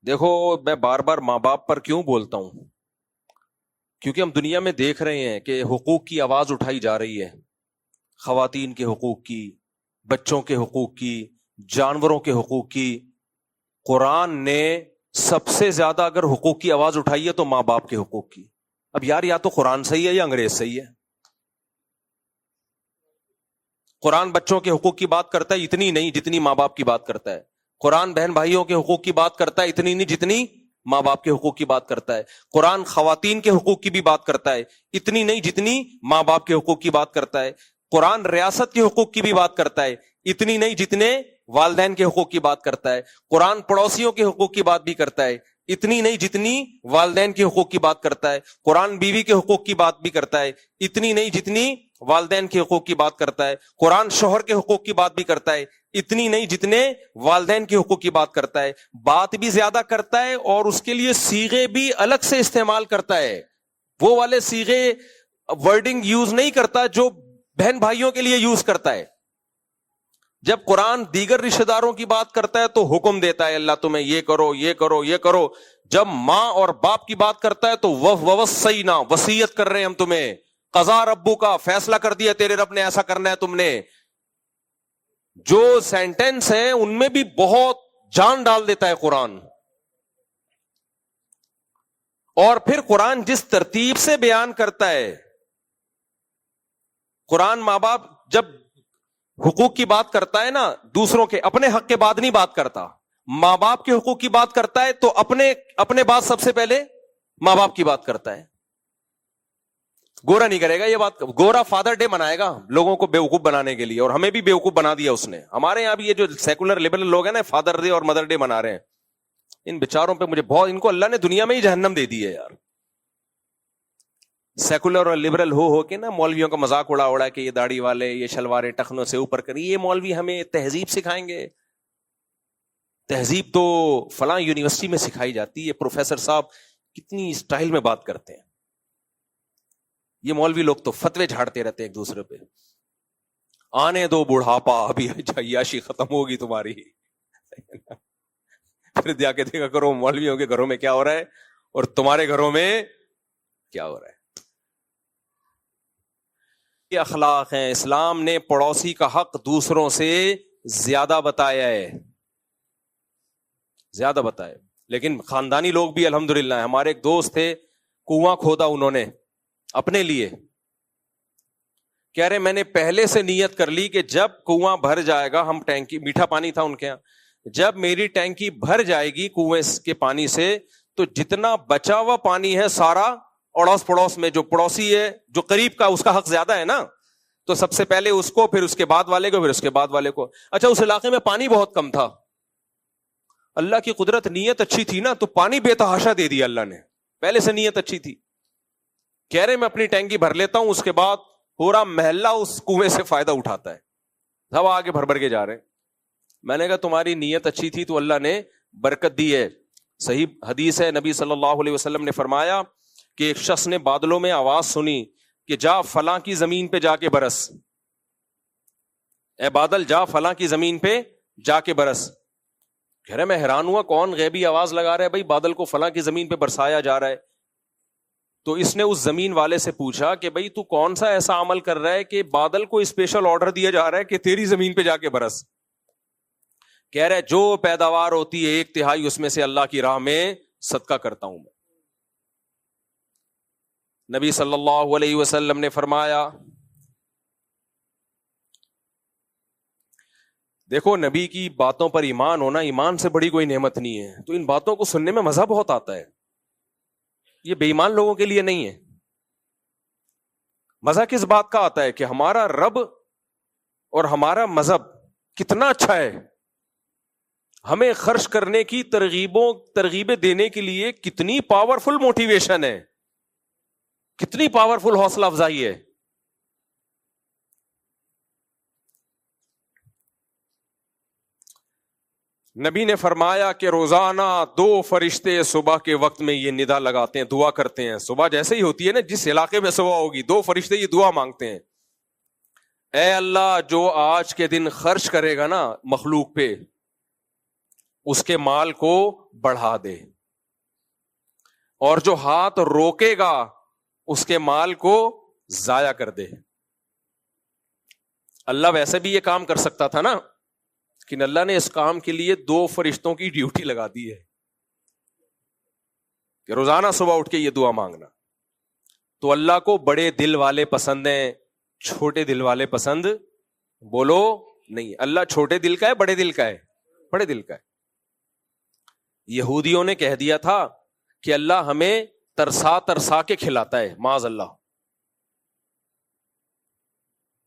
دیکھو میں بار بار ماں باپ پر کیوں بولتا ہوں؟ کیونکہ ہم دنیا میں دیکھ رہے ہیں کہ حقوق کی آواز اٹھائی جا رہی ہے، خواتین کے حقوق کی، بچوں کے حقوق کی، جانوروں کے حقوق کی۔ قرآن نے سب سے زیادہ اگر حقوق کی آواز اٹھائی ہے تو ماں باپ کے حقوق کی۔ اب یار یا تو قرآن صحیح ہے یا انگریز صحیح ہے۔ قرآن بچوں کے حقوق کی بات کرتا ہے اتنی نہیں جتنی ماں باپ کی بات کرتا ہے۔ قرآن بہن بھائیوں کے حقوق کی بات کرتا ہے اتنی نہیں جتنی ماں باپ کے حقوق کی بات کرتا ہے۔ قرآن خواتین کے حقوق کی بھی بات کرتا ہے اتنی نہیں جتنی ماں باپ کے حقوق کی بات کرتا ہے۔ قرآن ریاست کے حقوق کی بھی بات کرتا ہے اتنی نہیں جتنے والدین کے حقوق کی بات کرتا ہے۔ قرآن پڑوسیوں کے حقوق کی بات بھی کرتا ہے اتنی نہیں جتنی والدین کے حقوق کی بات کرتا ہے۔ قرآن بیوی کے حقوق کی بات بھی کرتا ہے اتنی نہیں جتنی والدین کے حقوق کی بات کرتا ہے۔ قرآن شوہر کے حقوق کی بات بھی کرتا ہے اتنی نہیں جتنے والدین کے حقوق کی بات کرتا ہے۔ بات بھی زیادہ کرتا ہے اور اس کے لیے صیغے بھی الگ سے استعمال کرتا ہے۔ وہ والے صیغے ورڈنگ یوز نہیں کرتا جو بہن بھائیوں کے لیے یوز کرتا ہے۔ جب قرآن دیگر رشتہ داروں کی بات کرتا ہے تو حکم دیتا ہے اللہ تمہیں یہ کرو یہ کرو یہ کرو۔ جب ماں اور باپ کی بات کرتا ہے تو وَوَصَّيْنَا وصیت کر رہے ہیں ہم تمہیں، قضا ربو کا فیصلہ کر دیا تیرے رب نے ایسا کرنا ہے تم نے۔ جو سینٹنس ہیں ان میں بھی بہت جان ڈال دیتا ہے قرآن۔ اور پھر قرآن جس ترتیب سے بیان کرتا ہے، قرآن ماں باپ جب حقوق کی بات کرتا ہے نا، دوسروں کے اپنے حق کے بعد نہیں بات کرتا، ماں باپ کے حقوق کی بات کرتا ہے تو اپنے بعد سب سے پہلے ماں باپ کی بات کرتا ہے۔ گورا نہیں کرے گا یہ بات، گورا فادر ڈے منائے گا لوگوں کو بیوقوف بنانے کے لیے، اور ہمیں بھی بیوقوف بنا دیا اس نے۔ ہمارے یہاں بھی یہ جو سیکولر لبرل لوگ ہیں نا، فادر ڈے اور مدر ڈے منا رہے ہیں، ان بیچاروں پہ مجھے بہت، ان کو اللہ نے دنیا میں ہی جہنم دے دی ہے یار۔ سیکولر اور لبرل ہو کے نا مولویوں کا مذاق اڑا کہ یہ داڑھی والے، یہ شلواریں ٹخنوں سے اوپر کری، یہ مولوی ہمیں تہذیب سکھائیں گے۔ تہذیب تو فلاں یونیورسٹی میں سکھائی جاتی ہے، پروفیسر صاحب کتنی اسٹائل میں بات کرتے ہیں۔ یہ مولوی لوگ تو فتوے جھاڑتے رہتے ہیں ایک دوسرے پہ، آنے دو بڑھاپا ابھی عیاشی ختم ہوگی تمہاری۔ پھر جا کے دیکھا کرو مولویوں کے گھروں میں کیا ہو رہا ہے اور تمہارے گھروں میں کیا ہو رہا ہے۔ یہ اخلاق ہیں۔ اسلام نے پڑوسی کا حق دوسروں سے زیادہ بتایا ہے، زیادہ بتایا۔ لیکن خاندانی لوگ بھی الحمدللہ، ہمارے ایک دوست تھے، کنواں کھودا انہوں نے اپنے لیے، کہہ رہے میں نے پہلے سے نیت کر لی کہ جب کنواں بھر جائے گا، ہم ٹینکی، میٹھا پانی تھا ان کے یہاں، جب میری ٹینکی بھر جائے گی کنویں کے پانی سے تو جتنا بچا ہوا پانی ہے سارا اڑوس پڑوس میں، جو پڑوسی ہے جو قریب کا، اس کا حق زیادہ ہے نا، تو سب سے پہلے اس کو، پھر اس کے بعد والے کو، پھر اس کے بعد والے کو۔ اچھا اس علاقے میں پانی بہت کم تھا، اللہ کی قدرت، نیت اچھی تھی نا تو پانی بے تحاشا دے دیا اللہ نے، پہلے سے نیت اچھی تھی۔ کہہ رہے میں اپنی ٹینکی بھر لیتا ہوں، اس کے بعد پورا محلہ اس کنویں سے فائدہ اٹھاتا ہے، سب آگے بھر کے جا رہے ہیں۔ میں نے کہا تمہاری نیت اچھی تھی تو اللہ نے برکت دی ہے۔ صحیح حدیث ہے، نبی صلی اللہ علیہ وسلم نے فرمایا کہ ایک شخص نے بادلوں میں آواز سنی کہ جا فلاں کی زمین پہ جا کے برس، اے بادل جا فلاں کی زمین پہ جا کے برس۔ کہہ رہے میں حیران ہوا کون غیبی آواز لگا رہا ہے بھائی بادل کو فلاں کی زمین پہ برسایا جا رہا ہے۔ تو اس نے اس زمین والے سے پوچھا کہ بھائی تو کون سا ایسا عمل کر رہا ہے کہ بادل کو اسپیشل آرڈر دیا جا رہا ہے کہ تیری زمین پہ جا کے برس؟ کہہ رہے جو پیداوار ہوتی ہے 1/3 اس میں سے اللہ کی راہ میں صدقہ کرتا ہوں میں۔ نبی صلی اللہ علیہ وسلم نے فرمایا، دیکھو نبی کی باتوں پر ایمان ہونا، ایمان سے بڑی کوئی نعمت نہیں ہے، تو ان باتوں کو سننے میں مزہ بہت آتا ہے، یہ بے ایمان لوگوں کے لیے نہیں ہے۔ مزہ کس بات کا آتا ہے کہ ہمارا رب اور ہمارا مذہب کتنا اچھا ہے، ہمیں خرچ کرنے کی ترغیبیں دینے کے لیے کتنی پاورفل موٹیویشن ہے، کتنی پاورفل حوصلہ افزائی ہے۔ نبی نے فرمایا کہ روزانہ 2 فرشتے صبح کے وقت میں یہ ندا لگاتے ہیں، دعا کرتے ہیں۔ صبح جیسے ہی ہوتی ہے نا، جس علاقے میں صبح ہوگی 2 فرشتے یہ دعا مانگتے ہیں، اے اللہ جو آج کے دن خرچ کرے گا نا مخلوق پہ، اس کے مال کو بڑھا دے، اور جو ہاتھ روکے گا اس کے مال کو ضائع کر دے۔ اللہ ویسے بھی یہ کام کر سکتا تھا نا، لیکن اللہ نے اس کام کے لیے 2 فرشتوں کی ڈیوٹی لگا دی ہے کہ روزانہ صبح اٹھ کے یہ دعا مانگنا۔ تو اللہ کو بڑے دل والے پسند ہیں، چھوٹے دل والے پسند بولو نہیں۔ اللہ چھوٹے دل کا ہے، بڑے دل کا ہے؟ بڑے دل کا ہے۔ یہودیوں نے کہہ دیا تھا کہ اللہ ہمیں ترسا ترسا کے کھلاتا ہے، معاذ اللہ۔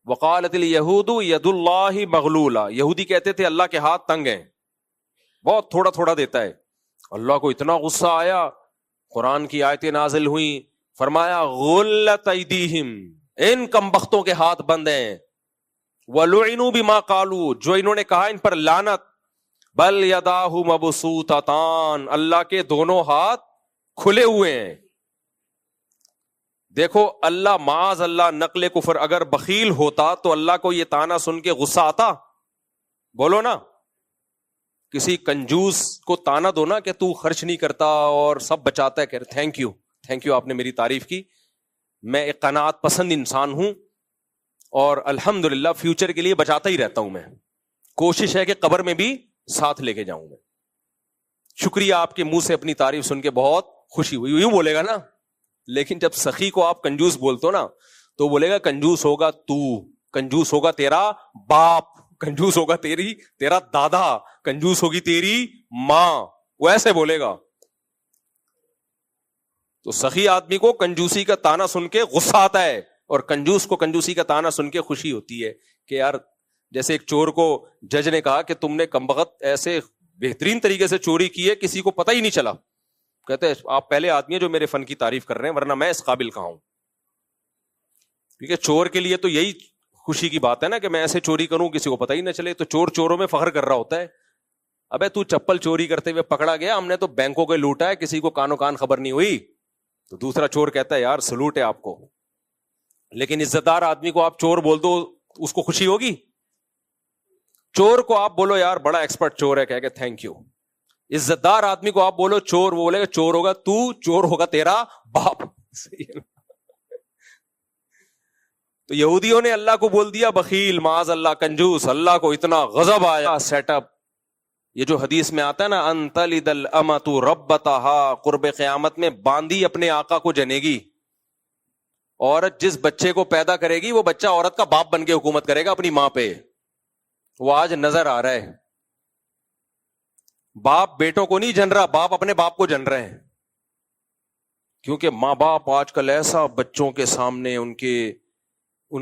وقالت الیہود ید اللہ مغلولہ، یہودی کہتے تھے اللہ کے ہاتھ تنگ ہیں، بہت تھوڑا تھوڑا دیتا ہے۔ اللہ کو اتنا غصہ آیا، قرآن کی آیتیں نازل ہوئیں، فرمایا غلت ایدیہم، ان کمبختوں کے ہاتھ بند ہیں، وَلُعِنُوا بِمَا قَالُوا، جو انہوں نے کہا ان پر لعنت، بل یداہ مبسوطتان، اللہ کے دونوں ہاتھ کھلے ہوئے ہیں۔ دیکھو اللہ معاذ اللہ نقل کفر اگر بخیل ہوتا تو اللہ کو یہ تانا سن کے غصہ آتا؟ بولو نا، کسی کنجوس کو تانا دو نا کہ تو خرچ نہیں کرتا اور سب بچاتا ہے، کہ تھینک یو تھینک یو، آپ نے میری تعریف کی، میں ایک قناعت پسند انسان ہوں اور الحمدللہ فیوچر کے لیے بچاتا ہی رہتا ہوں، میں کوشش ہے کہ قبر میں بھی ساتھ لے کے جاؤں میں۔ شکریہ، آپ کے منہ سے اپنی تعریف سن کے بہت خوشی ہوئی، یوں بولے گا نا۔ لیکن جب سخی کو آپ کنجوس بولتے ہو نا تو بولے گا کنجوس ہوگا تو، کنجوس ہوگا تیرا باپ، کنجوس ہوگا تیرا دادا، کنجوس ہوگی تیری ماں، وہ ایسے بولے گا۔ تو سخی آدمی کو کنجوسی کا تانا سن کے غصہ آتا ہے، اور کنجوس کو کنجوسی کا تانا سن کے خوشی ہوتی ہے کہ یار، جیسے ایک چور کو جج نے کہا کہ تم نے کمبخت ایسے بہترین طریقے سے چوری کی ہے کسی کو پتہ ہی نہیں چلا، کہتے ہیں آپ پہلے آدمی ہیں جو میرے فن کی تعریف کر رہے ہیں، ورنہ میں اس قابل کہاں ہوں۔ کیونکہ چور کے لیے تو یہی خوشی کی بات ہے نا کہ میں ایسے چوری کروں کسی کو پتہ ہی نہ چلے، تو چور چوروں میں فخر کر رہا ہوتا ہے۔ ابے تو چپل چوری کرتے ہوئے پکڑا گیا، ہم نے تو بینکوں کو لوٹا ہے، کسی کو کانوں کان خبر نہیں ہوئی، تو دوسرا چور کہتا ہے یار سلوٹ ہے آپ کو۔ لیکن عزت دار آدمی کو آپ چور بول دو، اس کو خوشی ہوگی؟ چور کو آپ بولو یار بڑا ایکسپرٹ چور ہے، کہہ کہ تھینک یو۔ عزت دار آدمی کو آپ بولو چور، وہ بولے گا چور ہوگا تو، چور ہوگا تیرا باپ۔ تو یہودیوں نے اللہ کو بول دیا بخیل، معاذ اللہ کنجوس، اللہ کو اتنا غضب آیا۔ سیٹ اپ یہ جو حدیث میں آتا ہے نا، ان تلد الامۃ ربتہا، قرب قیامت میں باندی اپنے آقا کو جنے گی۔ عورت جس بچے کو پیدا کرے گی وہ بچہ عورت کا باپ بن کے حکومت کرے گا اپنی ماں پہ۔ وہ آج نظر آ رہا ہے، باپ بیٹوں کو نہیں جن رہا، باپ اپنے باپ کو جن رہے ہیں۔ کیونکہ ماں باپ آج کل ایسا بچوں کے سامنے ان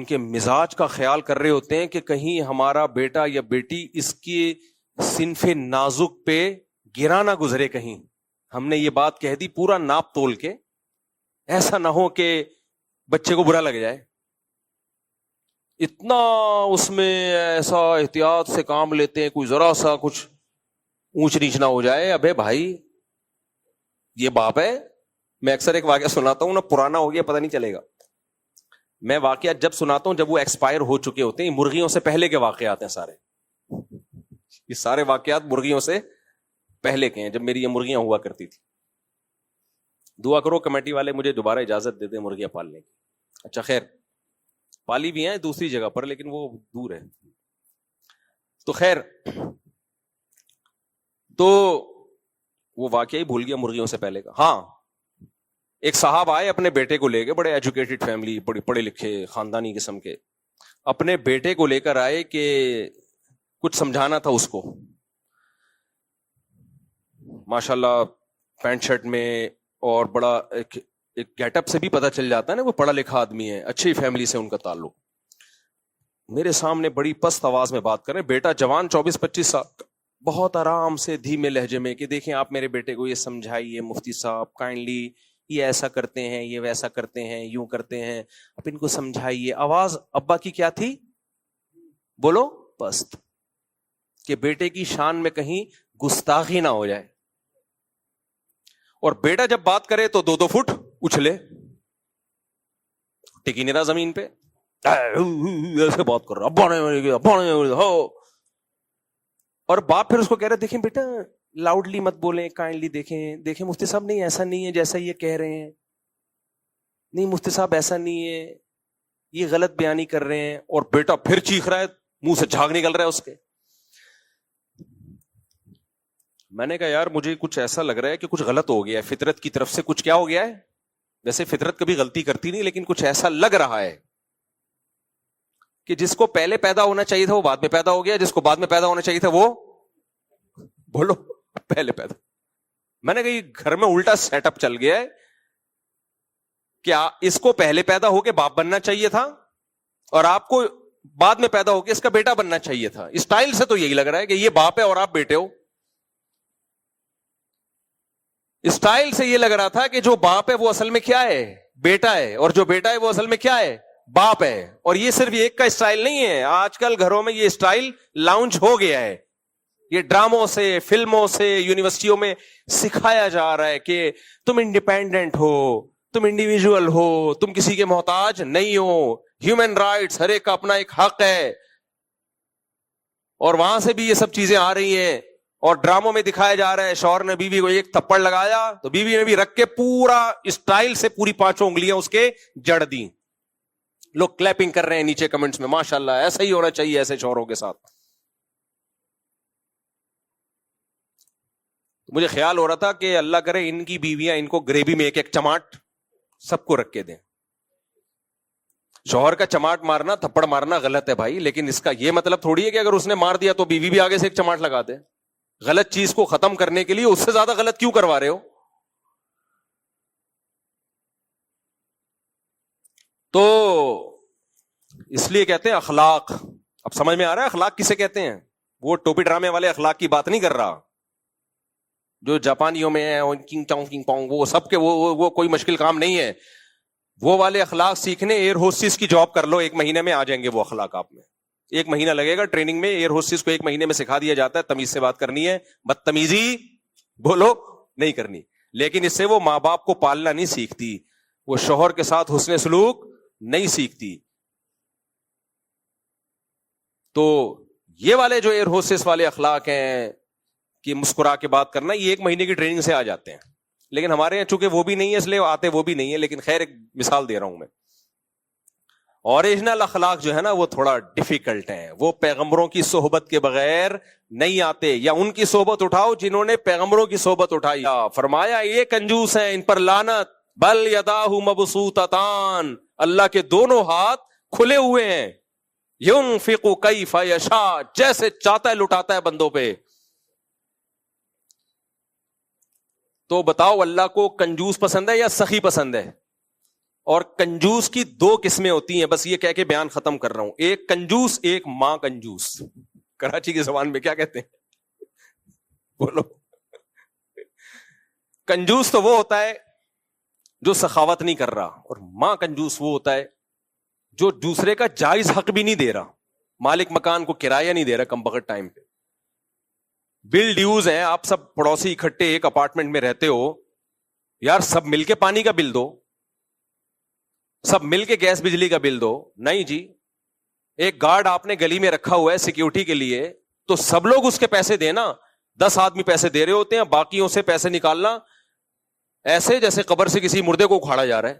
کے مزاج کا خیال کر رہے ہوتے ہیں کہ کہیں ہمارا بیٹا یا بیٹی اس کی صنف نازک پہ گرا نہ گزرے، کہیں ہم نے یہ بات کہہ دی پورا ناپ تول کے، ایسا نہ ہو کہ بچے کو برا لگ جائے۔ اتنا اس میں ایسا احتیاط سے کام لیتے ہیں، کوئی ذرا سا کچھ اونچ نیچ نہ ہو جائے۔ ابے بھائی یہ باپ ہے۔ میں اکثر ایک واقعہ سناتا ہوں نا، پرانا ہو گیا پتہ نہیں چلے گا، میں واقعات جب سناتا ہوں جب وہ ایکسپائر ہو چکے ہوتے ہیں، مرغیوں سے پہلے کے واقعات ہیں سارے، یہ سارے واقعات مرغیوں سے پہلے کے ہیں، جب میری یہ مرغیاں ہوا کرتی تھی۔ دعا کرو کمیٹی والے مجھے دوبارہ اجازت دے دیں مرغیاں پالنے کی۔ اچھا خیر، پالی بھی ہیں دوسری جگہ پر لیکن وہ دور ہے۔ تو خیر، تو وہ واقعی بھول گیا مرغیوں سے پہلے کا۔ ہاں، ایک صاحب آئے اپنے بیٹے کو لے کے، بڑے ایجوکیٹڈ فیملی، بڑے پڑھے لکھے خاندانی قسم کے، اپنے بیٹے کو لے کر آئے کہ کچھ سمجھانا تھا اس کو۔ ماشاءاللہ پینٹ شرٹ میں، اور بڑا ایک گیٹ اپ سے بھی پتہ چل جاتا ہے نا وہ پڑھا لکھا آدمی ہے، اچھی فیملی سے ان کا تعلق۔ میرے سامنے بڑی پست آواز میں بات کر رہے ہیں، بیٹا جوان 24-25 سال، بہت آرام سے دھیمے لہجے میں کہ دیکھیں آپ میرے بیٹے کو یہ سمجھائیے مفتی صاحب کائنڈلی، یہ ایسا کرتے ہیں، یہ ویسا کرتے ہیں، یوں کرتے ہیں، آپ ان کو سمجھائیے۔ آواز ابا کی کیا تھی؟ بولو پست، کہ بیٹے کی شان میں کہیں گستاخی نہ ہو جائے۔ اور بیٹا جب بات کرے تو 2-2 فٹ اچھلے، ٹکی نہیں رہا زمین پہ، ایسے بات کر رہا، ابا نے ہو۔ اور باپ پھر اس کو کہہ رہے دیکھیں بیٹا لاؤڈلی مت بولیں, کائنڈلی دیکھیں مفتی صاحب نہیں ایسا نہیں ہے جیسا یہ کہہ رہے ہیں, نہیں مفتی صاحب ایسا نہیں ہے, یہ غلط بیانی کر رہے ہیں. اور بیٹا پھر چیخ رہا ہے, منہ سے جھاگ نکل رہا ہے اس کے. میں نے کہا یار مجھے کچھ ایسا لگ رہا ہے کہ کچھ غلط ہو گیا ہے, فطرت کی طرف سے کچھ کیا ہو گیا ہے. ویسے فطرت کبھی غلطی کرتی نہیں, لیکن کچھ ایسا لگ رہا ہے کہ جس کو پہلے پیدا ہونا چاہیے تھا وہ بعد میں پیدا ہو گیا, جس کو بعد میں پیدا ہونا چاہیے تھا وہ بولو پہلے پیدا. میں نے کہا یہ گھر میں الٹا سیٹ اپ چل گیا ہے, کیا اس کو پہلے پیدا ہو کے باپ بننا چاہیے تھا اور آپ کو بعد میں پیدا ہو کے اس کا بیٹا بننا چاہیے تھا. اسٹائل سے تو یہی لگ رہا ہے کہ یہ باپ ہے اور آپ بیٹے ہو. اسٹائل سے یہ لگ رہا تھا کہ جو باپ ہے وہ اصل میں کیا ہے, بیٹا ہے, اور جو بیٹا ہے وہ اصل میں کیا ہے, باپ ہے. اور یہ صرف ایک کا اسٹائل نہیں ہے, آج کل گھروں میں یہ اسٹائل لانچ ہو گیا ہے. یہ ڈراموں سے, فلموں سے, یونیورسٹیوں میں سکھایا جا رہا ہے کہ تم انڈیپینڈنٹ ہو, تم انڈیویجول ہو, تم کسی کے محتاج نہیں ہو, ہیومن رائٹس, ہر ایک کا اپنا ایک حق ہے. اور وہاں سے بھی یہ سب چیزیں آ رہی ہیں, اور ڈراموں میں دکھایا جا رہا ہے شوہر نے بیوی کو ایک تھپڑ لگایا تو بیوی نے بھی رکھ کے پورا اسٹائل سے پوری 5 انگلیاں اس کے جڑ دی. لوگ کلیپنگ کر رہے ہیں نیچے کمنٹس میں, ماشاءاللہ ایسا ہی ہونا چاہیے ایسے شوہروں کے ساتھ. مجھے خیال ہو رہا تھا کہ اللہ کرے ان کی بیویاں ان کو گریوی میں ایک چماٹ سب کو رکھ کے دیں. شوہر کا چماٹ مارنا, تھپڑ مارنا غلط ہے بھائی, لیکن اس کا یہ مطلب تھوڑی ہے کہ اگر اس نے مار دیا تو بیوی بھی آگے سے ایک چماٹ لگا دے. غلط چیز کو ختم کرنے کے لیے اس سے زیادہ غلط کیوں کروا رہے ہو؟ تو اس لیے کہتے ہیں اخلاق. اب سمجھ میں آ رہا ہے اخلاق کسے کہتے ہیں؟ وہ ٹوپی ڈرامے والے اخلاق کی بات نہیں کر رہا جو جاپانیوں میں ہے, وہ سب کے وہ کوئی مشکل کام نہیں ہے. وہ والے اخلاق سیکھنے ایئر ہوسٹس کی جاب کر لو, 1 مہینے میں آ جائیں گے وہ اخلاق آپ میں. 1 مہینہ لگے گا ٹریننگ میں. ایئر ہوسٹس کو 1 مہینے میں سکھا دیا جاتا ہے تمیز سے بات کرنی ہے, بدتمیزی بولو نہیں کرنی. لیکن اس سے وہ ماں باپ کو پالنا نہیں سیکھتی, وہ شوہر کے ساتھ حسن سلوک نہیں سیکھتی. تو یہ والے جو ایئر ہوسٹس والے اخلاق ہیں کہ مسکرا کے بات کرنا, یہ 1 مہینے کی ٹریننگ سے آ جاتے ہیں. لیکن ہمارے یہاں چونکہ وہ بھی نہیں ہے اس لیے آتے وہ بھی نہیں ہے. لیکن خیر ایک مثال دے رہا ہوں میں. اوریجنل اخلاق جو ہے نا وہ تھوڑا ڈیفیکلٹ ہیں, وہ پیغمبروں کی صحبت کے بغیر نہیں آتے, یا ان کی صحبت اٹھاؤ جنہوں نے پیغمبروں کی صحبت اٹھائی. فرمایا یہ کنجوس ہیں, ان پر لعنت, بل یداہ مبسوطتان, اللہ کے دونوں ہاتھ کھلے ہوئے ہیں, ينفق کیف یشاء, جیسے چاہتا ہے لٹاتا ہے بندوں پہ. تو بتاؤ اللہ کو کنجوس پسند ہے یا سخی پسند ہے؟ اور کنجوس کی 2 قسمیں ہوتی ہیں, بس یہ کہہ کے بیان ختم کر رہا ہوں. ایک کنجوس, ایک ماں کنجوس. کراچی کی زبان میں کیا کہتے ہیں بولو؟ کنجوس تو وہ ہوتا ہے جو سخاوت نہیں کر رہا, اور ماں کنجوس وہ ہوتا ہے جو دوسرے کا جائز حق بھی نہیں دے رہا, مالک مکان کو کرایہ نہیں دے رہا کم بخت ٹائم پہ. بل ڈیوز ہیں, آپ سب پڑوسی اکٹھے ایک اپارٹمنٹ میں رہتے ہو, یار سب مل کے پانی کا بل دو, سب مل کے گیس بجلی کا بل دو. نہیں جی, ایک گارڈ آپ نے گلی میں رکھا ہوا ہے سیکیورٹی کے لیے, تو سب لوگ اس کے پیسے دینا. 10 آدمی پیسے دے رہے ہوتے ہیں, باقیوں سے پیسے نکالنا ایسے جیسے قبر سے کسی مردے کو اکھاڑا جا رہا ہے.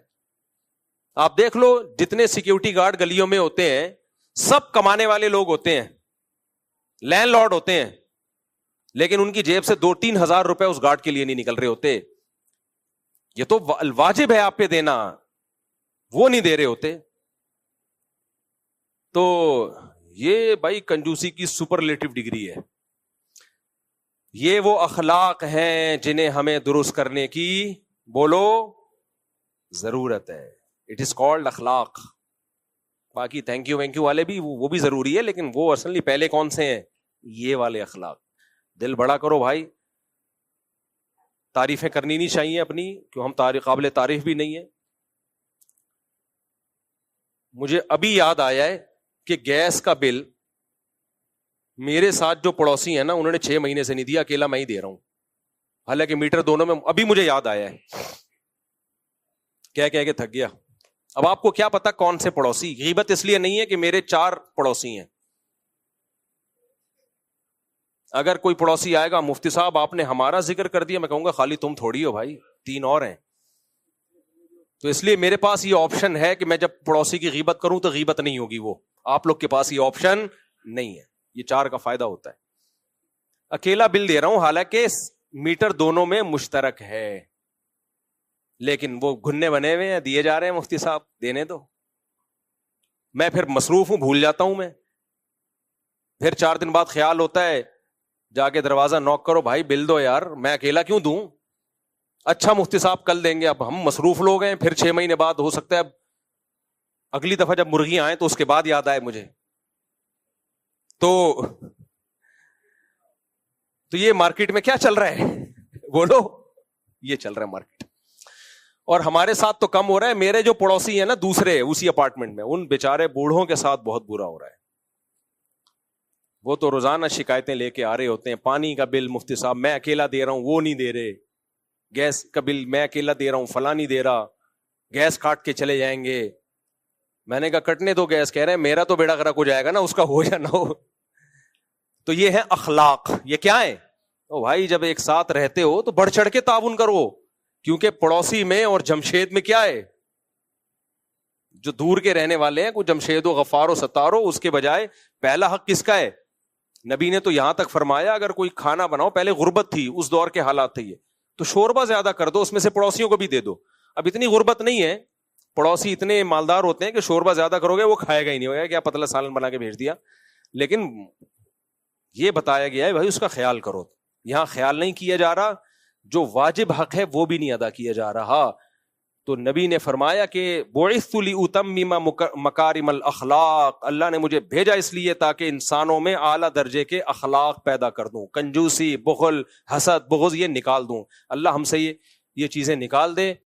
آپ دیکھ لو جتنے سیکیورٹی گارڈ گلیوں میں ہوتے ہیں سب کمانے والے لوگ ہوتے ہیں, لینڈ لارڈ ہوتے ہیں, لیکن ان کی جیب سے 2-3 ہزار روپے اس گارڈ کے لیے نہیں نکل رہے ہوتے. یہ تو واجب ہے آپ پہ دینا, وہ نہیں دے رہے ہوتے. تو یہ بھائی کنجوسی کی سپرلیٹو ڈگری ہے. یہ وہ اخلاق ہیں جنہیں ہمیں درست کرنے کی بولو ضرورت ہے. اٹ از کالڈ اخلاق. باقی تھینک یو والے بھی وہ بھی ضروری ہے, لیکن وہ اصلی پہلے کون سے ہیں؟ یہ والے اخلاق. دل بڑا کرو بھائی, تعریفیں کرنی نہیں چاہیے اپنی, کیوں ہم قابل تعریف بھی نہیں ہے. مجھے ابھی یاد آیا ہے کہ گیس کا بل میرے ساتھ جو پڑوسی ہیں نا انہوں نے 6 مہینے سے نہیں دیا, اکیلا میں ہی دے رہا ہوں, حالانکہ میٹر دونوں میں. ابھی مجھے یاد آیا ہے, کہہ کے تھک گیا. اب آپ کو کیا پتا کون سے پڑوسی. غیبت اس لیے نہیں ہے کہ میرے 4 پڑوسی ہیں, اگر کوئی پڑوسی آئے گا, مفتی صاحب آپ نے ہمارا ذکر کر دیا, میں کہوں گا خالی تم تھوڑی ہو بھائی, 3 اور ہیں. تو اس لیے میرے پاس یہ آپشن ہے کہ میں جب پڑوسی کی غیبت کروں تو غیبت نہیں ہوگی. وہ آپ لوگ کے پاس یہ آپشن نہیں ہے. یہ 4 کا فائدہ ہوتا ہے. اکیلا بل دے رہا ہوں, حالانکہ میٹر دونوں میں مشترک ہے, لیکن وہ گھننے بنے ہوئے ہیں, دیے جا رہے ہیں مفتی صاحب, دینے دو. میں پھر مصروف ہوں, بھول جاتا ہوں میں. پھر 4 دن بعد خیال ہوتا ہے, جا کے دروازہ نوک کرو, بھائی بل دو یار, میں اکیلا کیوں دوں؟ اچھا مفتی صاحب کل دیں گے, اب ہم مصروف لوگ ہیں. پھر 6 مہینے بعد ہو سکتا ہے اب اگلی دفعہ جب مرغی آئیں تو اس کے بعد یاد آئے مجھے. تو یہ مارکیٹ میں کیا چل رہا ہے بولو, یہ چل رہا ہے مارکیٹ. اور ہمارے ساتھ تو کم ہو رہا ہے, میرے جو پڑوسی ہیں نا دوسرے اسی اپارٹمنٹ میں, ان بیچارے بوڑھوں کے ساتھ بہت برا ہو رہا ہے. وہ تو روزانہ شکایتیں لے کے آ رہے ہوتے ہیں, پانی کا بل مفتی صاحب میں اکیلا دے رہا ہوں, وہ نہیں دے رہے. گیس کا بل میں اکیلا دے رہا ہوں, فلاں نہیں دے رہا, گیس کاٹ کے چلے جائیں گے. میں نے کہا کٹنے دو گیس, کہہ رہے ہیں میرا تو بیڑا غرق ہو جائے گا نا, اس کا ہو یا نہ ہو. تو یہ ہے اخلاق. یہ کیا ہے بھائی, جب ایک ساتھ رہتے ہو تو بڑھ چڑھ کے تعاون کرو, کیونکہ پڑوسی میں اور جمشید میں کیا ہے, جو دور کے رہنے والے ہیں, کوئی جمشید و غفار و ستار ہو, اس کے بجائے پہلا حق کس کا ہے؟ نبی نے تو یہاں تک فرمایا اگر کوئی کھانا بناؤ, پہلے غربت تھی, اس دور کے حالات تھے یہ, تو شوربہ زیادہ کر دو, اس میں سے پڑوسیوں کو بھی دے دو. اب اتنی غربت نہیں ہے, پڑوسی اتنے مالدار ہوتے ہیں کہ شوربہ زیادہ کرو گے وہ کھائے گا ہی نہیں, ہوگا کیا پتلا سالن بنا کے بھیج دیا. لیکن یہ بتایا گیا ہے بھائی اس کا خیال کرو. یہاں خیال نہیں کیا جا رہا, جو واجب حق ہے وہ بھی نہیں ادا کیا جا رہا. تو نبی نے فرمایا کہ بعثت لأتمم مکارم الاخلاق, اللہ نے مجھے بھیجا اس لیے تاکہ انسانوں میں اعلیٰ درجے کے اخلاق پیدا کر دوں, کنجوسی, بخل, حسد, بغض یہ نکال دوں. اللہ ہم سے یہ چیزیں نکال دے.